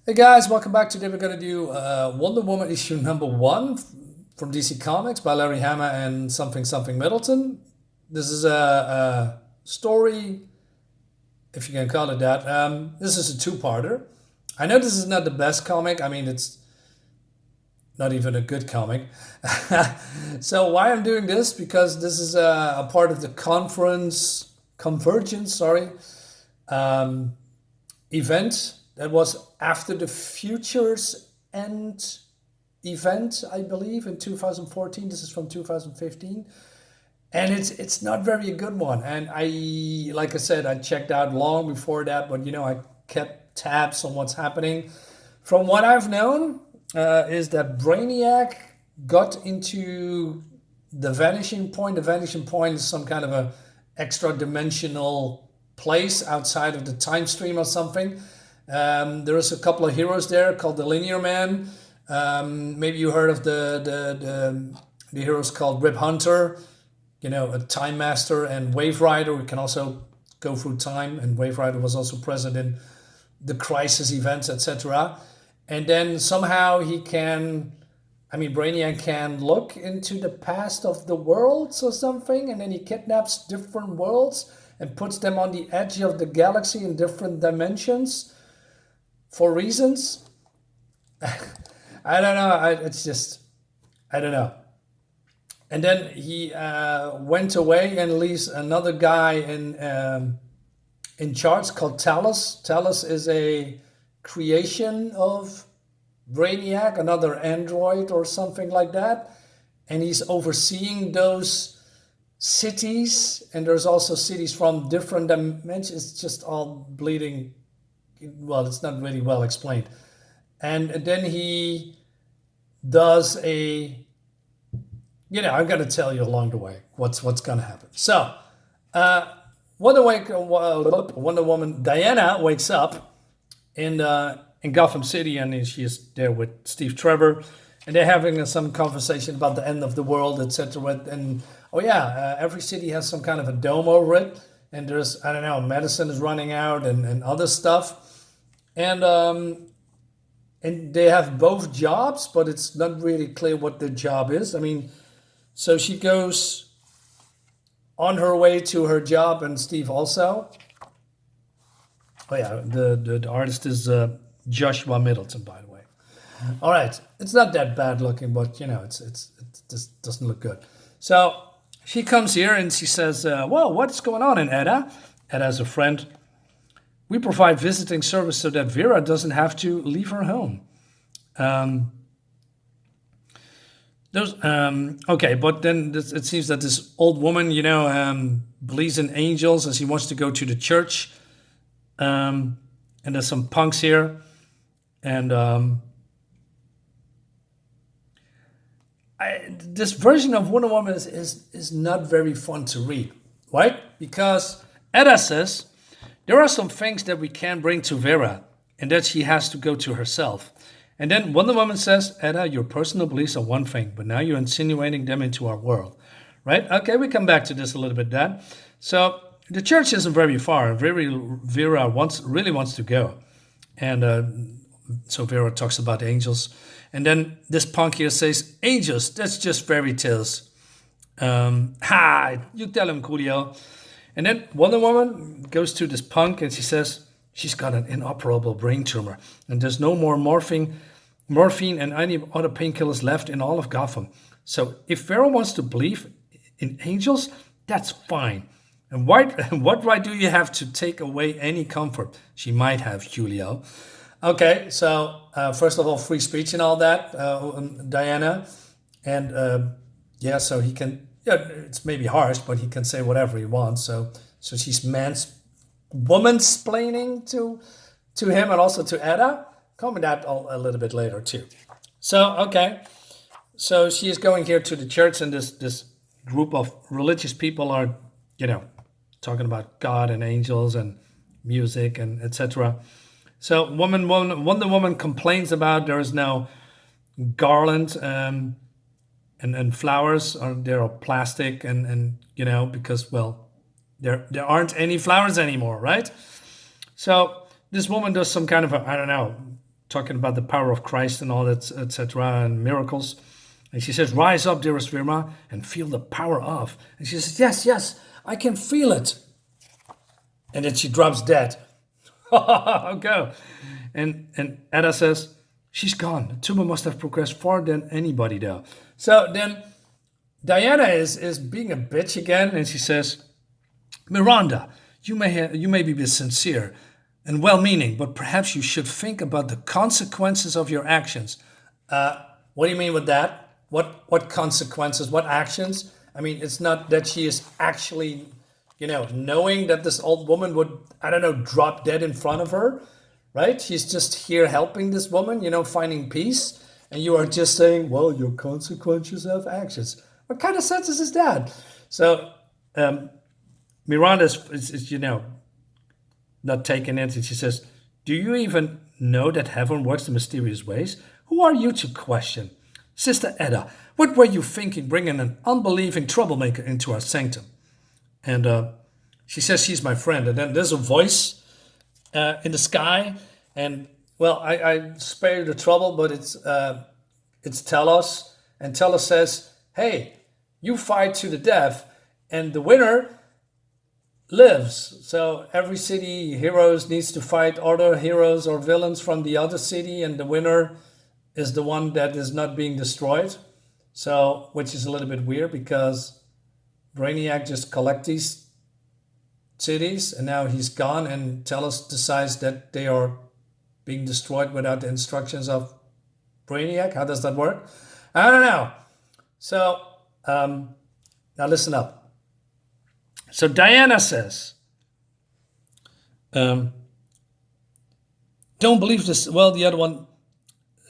Hey guys, welcome back. Today we're going to do Wonder Woman issue number one from DC Comics by Larry Hama and something Middleton. This is a story, if you can call it that. This is a two-parter. I know this is not the best comic. I mean, it's not even a good comic. So why I'm doing this? Because this is a part of the Convergence, um, event that was after the Futures End event, I believe, in 2014. This is from 2015, and it's not very a good one. And like I said, I checked out long before that, but I kept tabs on what's happening. From what I've known, is that Brainiac got into the vanishing point. The vanishing point is some kind of a extra dimensional place outside of the time stream or something. There is a couple of heroes there called the Linear Man. Maybe you heard of the heroes called Rip Hunter, a Time Master, and Wave Rider. We can also go through time, and Wave Rider was also present in the Crisis events, etc. And then somehow Brainiac can look into the past of the worlds or something, and then he kidnaps different worlds and puts them on the edge of the galaxy in different dimensions for reasons. I don't know. I don't know. And then he went away and leaves another guy in charge called Talos. Talos is a creation of Brainiac, another android or something like that. And he's overseeing those cities. And there's also cities from different dimensions. It's just all bleeding. Well, it's not really well explained. And then he does I'm going to tell you along the way what's going to happen. So, Wonder Woman Diana wakes up in Gotham City, and she's there with Steve Trevor, and they're having some conversation about the end of the world, etc. And every city has some kind of a dome over it, and there's medicine is running out and other stuff, and they have both jobs, but it's not really clear what their job is. So she goes on her way to her job, and Steve also. Oh yeah, the artist is Joshua Middleton, by the way. All right, it's not that bad looking, but it just doesn't look good. So she comes here and she says, "Well, what's going on in Etta?" Etta's a friend. We provide visiting service so that Vera doesn't have to leave her home. Okay, but then it seems that this old woman, believes in angels, and she wants to go to the church. And there's some punks here, and this version of Wonder Woman is not very fun to read, right? Because Etta says there are some things that we can't bring to Vera, and that she has to go to herself. And then Wonder Woman says, Etta, your personal beliefs are one thing, but now you're insinuating them into our world, right? Okay, we come back to this a little bit then. So the church isn't very far, and Vera really wants to go. And so Vera talks about angels. And then this punk here says, angels, that's just fairy tales. You tell him, Coolio. And then Wonder Woman goes to this punk and she says she's got an inoperable brain tumor, and there's no more morphine and any other painkillers left in all of Gotham. So if Vera wants to believe in angels, that's fine. And what right do you have to take away any comfort she might have, Julio? Okay, so first of all, free speech and all that, Diana. And so he can, it's maybe harsh, but he can say whatever he wants. So she's womansplaining to him and also to Etta. Comment that a little bit later too. So, okay. So she is going here to the church, and this group of religious people are, talking about God and angels and music and etc. So Wonder Woman complains about there is no garland and flowers, or they're plastic and because, well, there aren't any flowers anymore, right? So this woman does some kind of talking about the power of Christ and all that, etc., and miracles. And she says, rise up, dearest Virma, and feel the power of. And she says, yes, yes, I can feel it. And then she drops dead. Go. And Etta says, she's gone. The tumor must have progressed farther than anybody, though. So then Diana is being a bitch again, and she says, Miranda, you may be sincere and well-meaning, but perhaps you should think about the consequences of your actions. What do you mean with that? What consequences? What actions? I mean, it's not that she is actually, knowing that this old woman would, drop dead in front of her, right? She's just here helping this woman, finding peace. And you are just saying, well, your consequences of actions. What kind of sentence is that? So Miranda is not taking it. And she says, do you even know that heaven works in mysterious ways? Who are you to question? Sister Etta, what were you thinking bringing an unbelieving troublemaker into our sanctum? And she says she's my friend. And then there's a voice in the sky. And, well, I spare you the trouble, but it's Telos. And Telos says, hey, you fight to the death, and the winner lives. So every city heroes needs to fight other heroes or villains from the other city, and the winner is the one that is not being destroyed. So, which is a little bit weird because Brainiac just collects these cities and now he's gone, and Telos decides that they are being destroyed without the instructions of Brainiac. How does that work? I don't know. So, now listen up. So Diana says, don't believe this. Well, the other one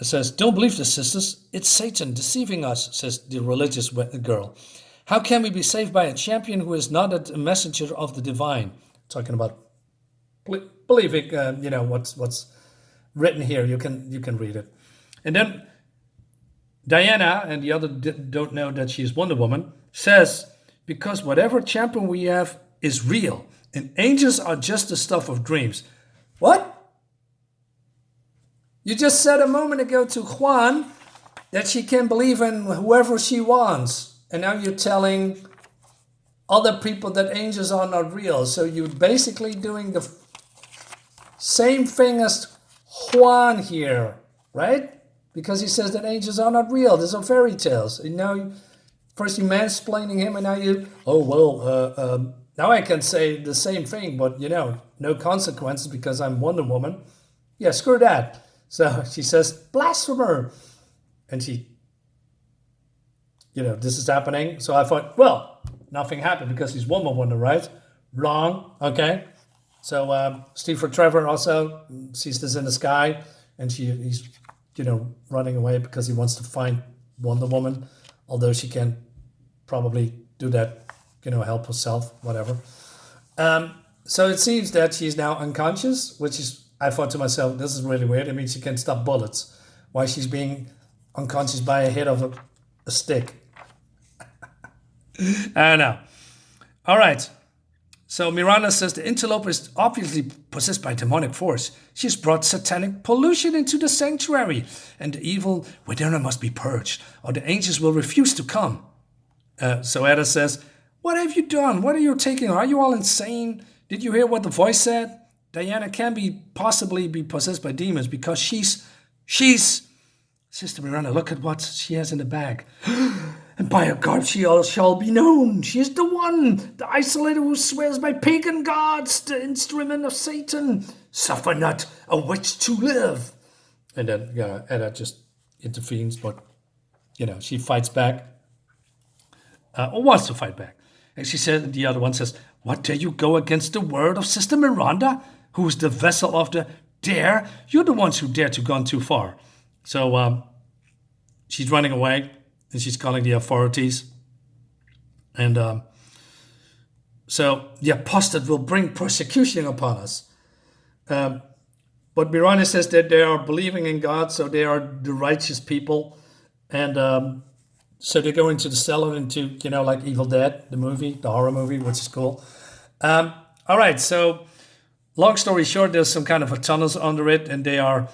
says, don't believe this, sisters. It's Satan deceiving us, says the religious girl. How can we be saved by a champion who is not a messenger of the divine? Talking about believing, what's written here. You can read it. And then Diana, and the other don't know that she's Wonder Woman, says, because whatever champion we have is real, and angels are just the stuff of dreams. What? You just said a moment ago to Juan that she can believe in whoever she wants. And now you're telling other people that angels are not real. So you're basically doing the same thing as Juan here, right? Because he says that angels are not real. These are fairy tales. And now first you're mansplaining him, and now now I can say the same thing, but no consequences because I'm Wonder Woman. Yeah, screw that. So she says, blasphemer. And she, this is happening. So I thought, well, nothing happened because he's Wonder Woman, right? Wrong. Okay. So Steve Trevor also sees this in the sky, and he's, running away because he wants to find Wonder Woman, although she can probably do that, help herself, whatever. So it seems that she's now unconscious, which is, I thought to myself, this is really weird. I mean, she can stop bullets. Why she's being unconscious by a hit of a stick? I don't know. All right. So Miranda says the interloper is obviously possessed by demonic force. She's brought satanic pollution into the sanctuary, and the evil within her must be purged, or the angels will refuse to come. So Etta says, what have you done? What are you taking? Are you all insane? Did you hear what the voice said? Diana can possibly be possessed by demons because she's Sister Miranda, look at what she has in the bag. And by her God, she all shall be known. She is the one, the isolator who swears by pagan gods, the instrument of Satan. Suffer not a witch to live. And then Etta just intervenes, but she fights back, or wants to fight back. And she said, the other one says, what dare you go against the word of Sister Miranda, who is the vessel of the dare? You're the ones who dare to go too far. So she's running away, and she's calling the authorities. And so the apostate will bring persecution upon us. But Miranda says that they are believing in God, so they are the righteous people. And so they go into the cellar, into, like Evil Dead, the movie, the horror movie, which is cool. All right, so long story short, there's some kind of a tunnels under it, and they are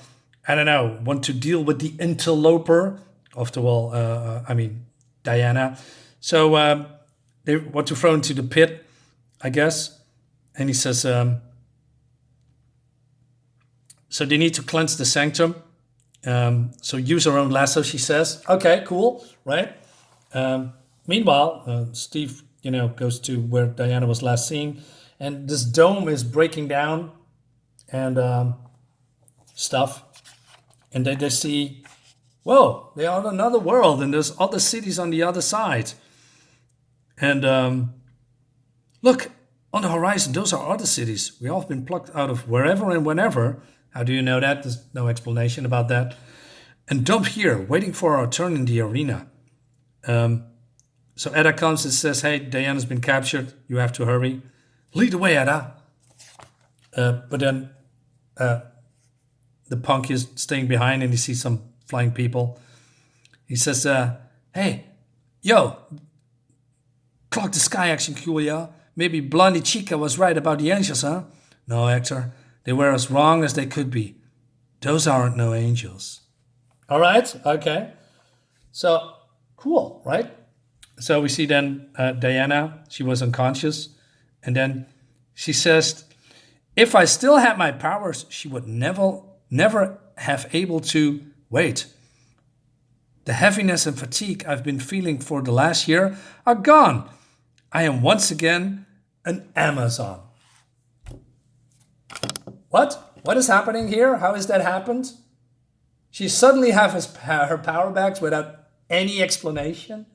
I don't know, want to deal with the interloper. After all, Diana. So they want to throw into the pit, I guess. And he says, so they need to cleanse the sanctum. So use her own lasso, she says. Okay, cool, right? Meanwhile, Steve, goes to where Diana was last seen, and this dome is breaking down and stuff. And they see, whoa, they are in another world, and there's other cities on the other side. And look, on the horizon, those are other cities. We all have been plucked out of wherever and whenever. How do you know that? There's no explanation about that. And dumped here, waiting for our turn in the arena. So Etta comes and says, hey, Diana's been captured. You have to hurry. Lead the way, Etta. But then the punk is staying behind and he sees some flying people. He says, hey, yo, clock the sky action, Julia. Maybe Blondie Chica was right about the angels, huh? No, Hector. They were as wrong as they could be. Those aren't no angels. All right, okay. So, cool, right? So we see then Diana, she was unconscious. And then she says, if I still had my powers, she would never have able to wait. The heaviness and fatigue I've been feeling for the last year are gone. I am once again an Amazon. What? What is happening here? How has that happened? She suddenly has her power back without any explanation?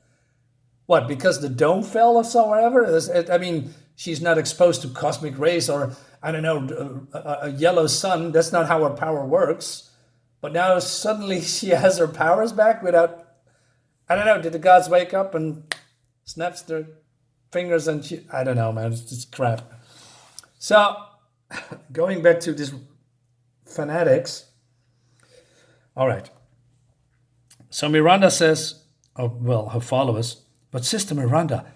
What, because the dome fell or so whatever? I mean, she's not exposed to cosmic rays or, I don't know, a yellow sun. That's not how her power works. But now suddenly she has her powers back without, I don't know, did the gods wake up and snaps their fingers and she, I don't know, man, it's just crap. So, going back to this fanatics. All right. So Miranda says, her followers, but Sister Miranda,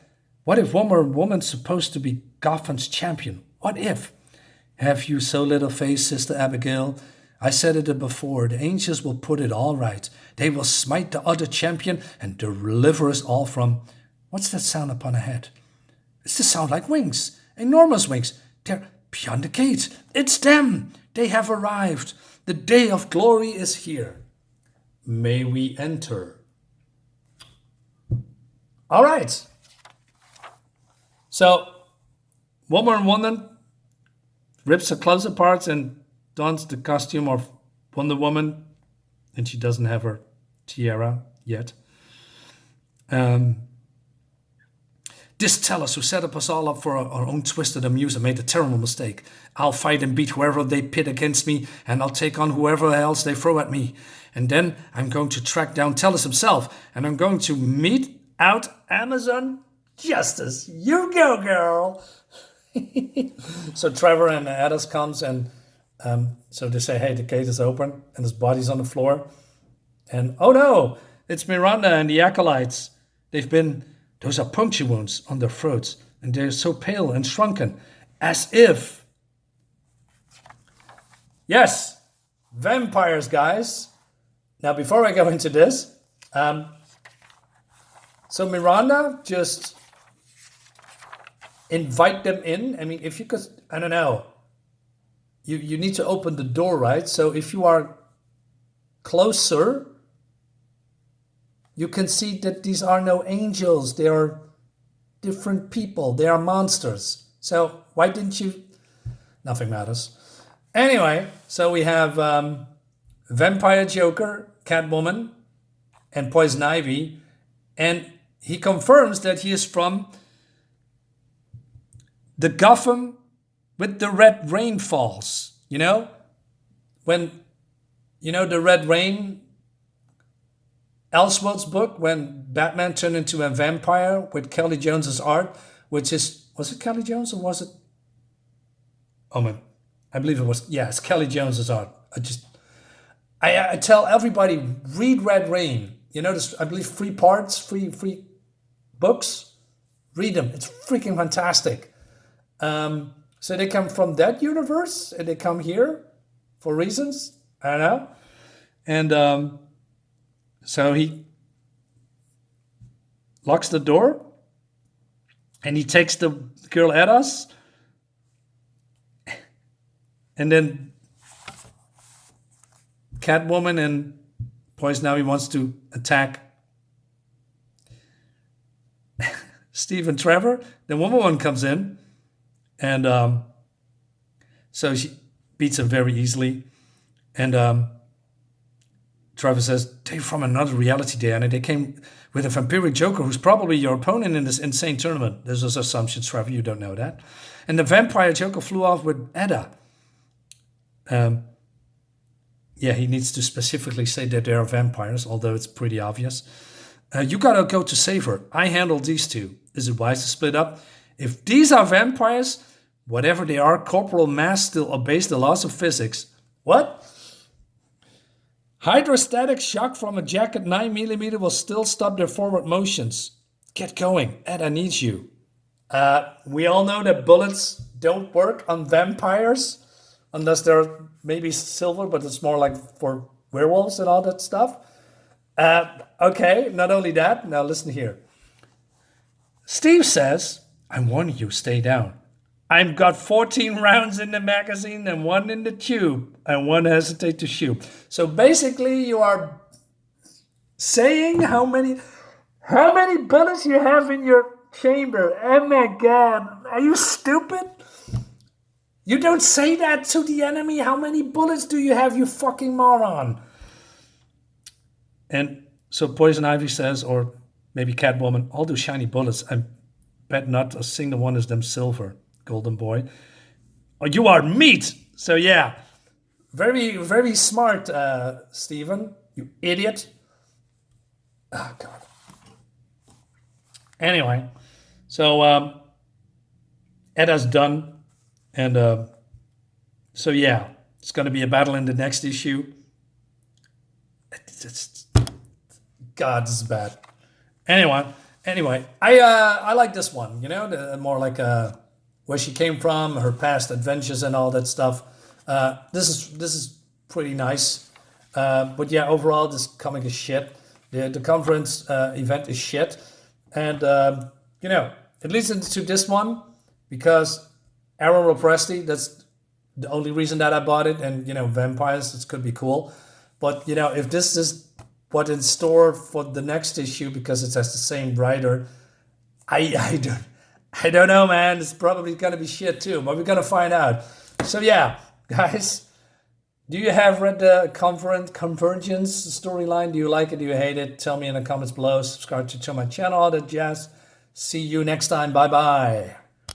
what if one more woman's supposed to be Gotham's champion? What if? Have you so little faith, Sister Abigail? I said it before, the angels will put it all right. They will smite the other champion and deliver us all from... What's that sound upon a head? It's the sound like wings, enormous wings. They're beyond the gate. It's them. They have arrived. The day of glory is here. May we enter. All right. So, Wonder Woman rips her clothes apart and dons the costume of Wonder Woman, and she doesn't have her tiara yet. This Tellus who set us all up for our own twisted amusement made a terrible mistake. I'll fight and beat whoever they pit against me, and I'll take on whoever else they throw at me. And then I'm going to track down Tellus himself, and I'm going to mete out Amazon justice. You go, girl. So Trevor and Addis comes, and so they say, hey, the gate is open, and his body's on the floor. And, oh no, it's Miranda and the acolytes. Those are puncture wounds on their throats, and they're so pale and shrunken, as if... Yes, vampires, guys. Now, before I go into this, so Miranda just invite them in. I mean, if you could, I don't know, you need to open the door, right? So if you are closer, you can see that these are no angels. They are different people. They are monsters. So why didn't you? Nothing matters. Anyway, so we have Vampire Joker, Catwoman, and Poison Ivy. And he confirms that he is from the Gotham with the red rain falls. You know? When, the red rain... Elseworlds book, when Batman turned into a vampire with Kelly Jones's art, which is, was it Kelly Jones or was it? Oh man, I believe it was. Yeah, it's Kelly Jones's art. I tell everybody, read Red Rain. There's, I believe, 3 parts, free books. Read them. It's freaking fantastic. So they come from that universe and they come here for reasons. I don't know. And so he locks the door, and he takes the girl Etta's, and then Catwoman and Poison Ivy wants to attack Steve Trevor. Then Wonder Woman comes in, and so she beats him very easily. And Trevor says, they're from another reality, Diana. They came with a vampiric Joker who's probably your opponent in this insane tournament. This is assumption, Trevor. You don't know that. And the vampire Joker flew off with Etta. Yeah, he needs to specifically say that they are vampires, although it's pretty obvious. You gotta go to save her. I handle these two. Is it wise to split up? If these are vampires, whatever they are, corporal mass still obeys the laws of physics. What? Hydrostatic shock from a jacket 9mm will still stop their forward motions. Get going. Etta needs you. We all know that bullets don't work on vampires unless they're maybe silver, but it's more like for werewolves and all that stuff. Okay, not only that. Now listen here. Steve says, I'm warning you, stay down. I've got 14 rounds in the magazine and 1 in the tube. I won't hesitate to shoot. So basically you are saying how many bullets you have in your chamber. Oh my God, are you stupid? You don't say that to the enemy. How many bullets do you have, you fucking moron? And so Poison Ivy says, or maybe Catwoman, all those shiny bullets, I bet not a single one is them silver, golden boy. Oh, you are meat. So yeah, very, very smart, Stephen, you idiot. Oh, God. Anyway, so Etta's done. And so, yeah, it's going to be a battle in the next issue. God, this is bad. Anyway, I like this one, you know, more like where she came from, her past adventures and all that stuff. This is pretty nice. But yeah, overall, this comic is shit. The conference event is shit. And, you know, it leads into this one because Aaron Lopresti, that's the only reason that I bought it. And, you know, vampires, this could be cool. But, you know, if this is what in store for the next issue, because it has the same writer, I don't know, man. It's probably going to be shit too, but we're going to find out. So, yeah, guys, do you have read the Convergence storyline? Do you like it? Do you hate it? Tell me in the comments below. Subscribe to my channel, all that jazz. See you next time. Bye-bye.